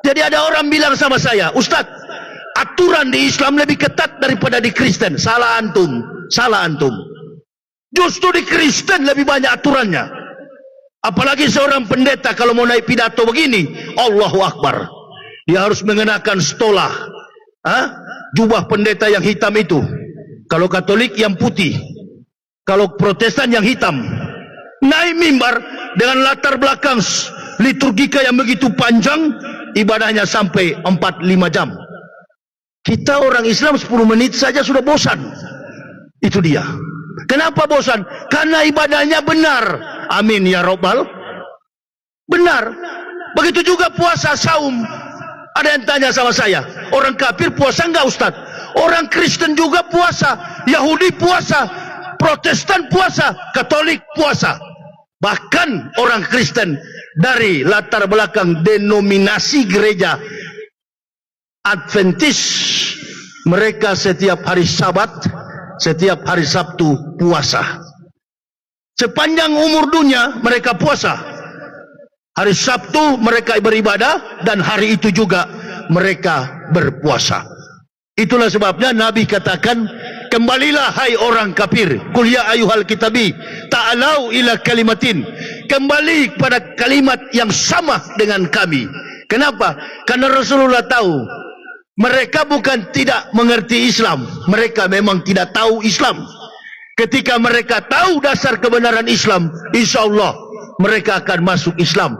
Jadi ada orang bilang sama saya, Ustadz, aturan di Islam lebih ketat daripada di Kristen. Salah antum, salah antum. Justru di Kristen lebih banyak aturannya. Apalagi seorang pendeta kalau mau naik pidato begini, Allahu Akbar. Dia harus mengenakan stola, jubah pendeta yang hitam itu. Kalau Katolik yang putih, kalau Protestan yang hitam. Naik mimbar dengan latar belakang liturgika yang begitu panjang, ibadahnya sampai 4-5 jam. Kita orang Islam 10 menit saja sudah bosan. Itu dia. Kenapa bosan? Karena ibadahnya benar. Amin ya Rabbal. Benar. Begitu juga puasa, saum. Ada yang tanya sama saya, orang kafir puasa enggak Ustaz? Orang Kristen juga puasa, Yahudi puasa, Protestan puasa, Katolik puasa. Bahkan orang Kristen dari latar belakang denominasi gereja Adventis, mereka setiap hari Sabat, setiap hari Sabtu puasa. Sepanjang umur dunia mereka puasa. Hari Sabtu mereka beribadah dan hari itu juga mereka berpuasa. Itulah sebabnya Nabi katakan, kembalilah hai orang kafir, qul ya ayyuhal kitabi ta'alau ila kalimatin, kembali kepada kalimat yang sama dengan kami. Kenapa? Karena Rasulullah tahu mereka bukan tidak mengerti Islam, mereka memang tidak tahu Islam. Ketika mereka tahu dasar kebenaran Islam, insya Allah mereka akan masuk Islam.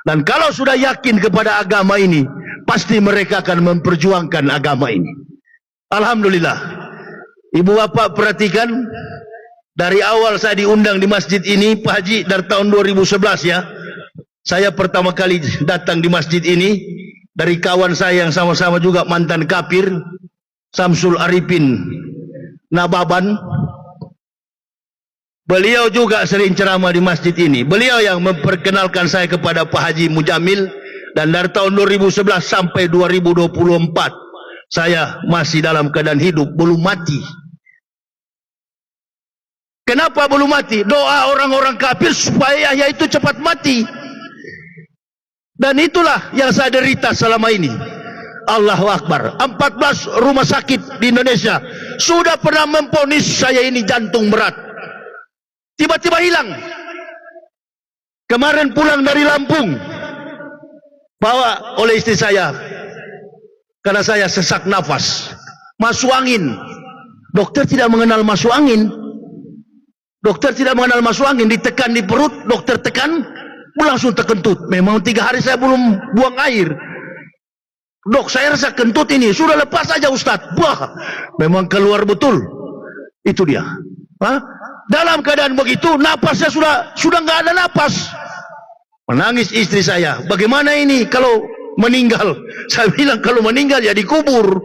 Dan kalau sudah yakin kepada agama ini, pasti mereka akan memperjuangkan agama ini. Alhamdulillah. Ibu bapak perhatikan, dari awal saya diundang di masjid ini, Pak Haji, dari tahun 2011 ya. Saya pertama kali datang di masjid ini dari kawan saya yang sama-sama juga mantan kafir, Samsul Arifin Nababan. Beliau juga sering ceramah di masjid ini. Beliau yang memperkenalkan saya kepada Pak Haji Mujamil. Dan dari tahun 2011 sampai 2024 saya masih dalam keadaan hidup, belum mati. Kenapa belum mati? Doa orang-orang kafir supaya Yahya itu cepat mati. Dan itulah yang saya derita selama ini. Allahu Akbar. 14 rumah sakit di Indonesia sudah pernah memvonis saya ini jantung berat. Tiba-tiba hilang. Kemarin pulang dari Lampung, bawa oleh istri saya, karena saya sesak nafas, masuk angin. Dokter tidak mengenal masuk angin. Dokter tidak mengenal masuk angin. Ditekan di perut, dokter tekan, langsung terkentut. Memang 3 hari saya belum buang air. Dok, saya rasa kentut ini sudah lepas aja Ustadz. Wah, memang keluar betul. Itu dia. Dalam keadaan begitu, napasnya sudah nggak ada napas. Menangis istri saya. Bagaimana ini kalau meninggal? Saya bilang kalau meninggal ya dikubur.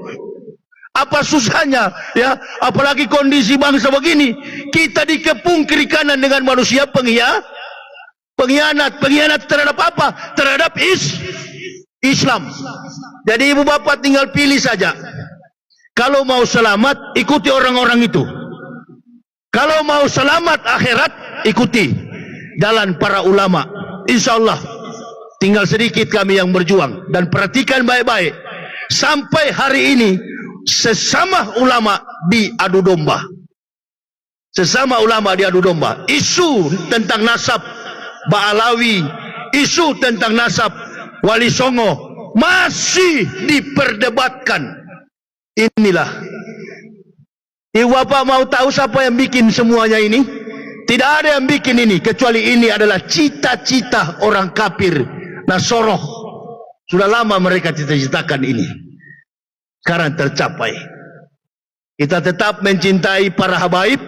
Apa susahnya ya? Apalagi kondisi bangsa begini, kita dikepung kiri kanan dengan manusia pengkhianat terhadap apa? Terhadap Islam. Jadi ibu bapak tinggal pilih saja. Kalau mau selamat, ikuti orang-orang itu. Kalau mau selamat akhirat, ikuti jalan para ulama. Insya Allah tinggal sedikit kami yang berjuang. Dan perhatikan baik-baik, sampai hari ini sesama ulama diadu domba. Sesama ulama diadu domba. Isu tentang nasab Ba'alawi, isu tentang nasab Wali Songo masih diperdebatkan. Inilah. Ibu bapak mau tahu siapa yang bikin semuanya ini? Tidak ada yang bikin ini, kecuali ini adalah cita-cita orang kafir Nasoroh. Sudah lama mereka cita-citakan ini. Sekarang tercapai. Kita tetap mencintai para habaib,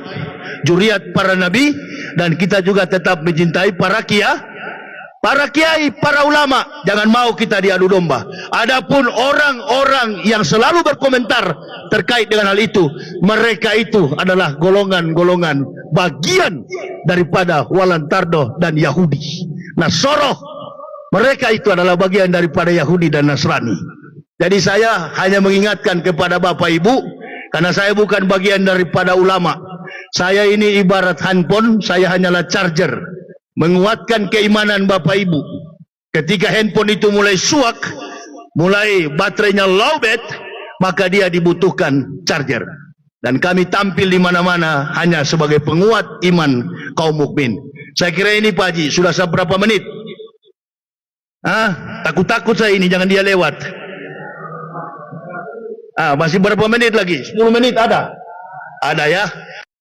juriat para nabi, dan kita juga tetap mencintai para kiai, para ulama. Jangan mau kita diadu domba. Adapun orang-orang yang selalu berkomentar terkait dengan hal itu, mereka itu adalah golongan-golongan bagian daripada Walantardo dan Yahudi, Nasoroh. Mereka itu adalah bagian daripada Yahudi dan Nasrani. Jadi saya hanya mengingatkan kepada bapak ibu, karena saya bukan bagian daripada ulama. Saya ini ibarat handphone, saya hanyalah charger. Menguatkan keimanan bapak ibu. Ketika handphone itu mulai suak, mulai baterainya lowbat, maka dia dibutuhkan charger. Dan kami tampil di mana-mana hanya sebagai penguat iman kaum mukmin. Saya kira ini Pak Haji, sudah seberapa menit? Takut-takut saya ini, jangan dia lewat. Masih berapa menit lagi? 10 menit ada? Ada ya?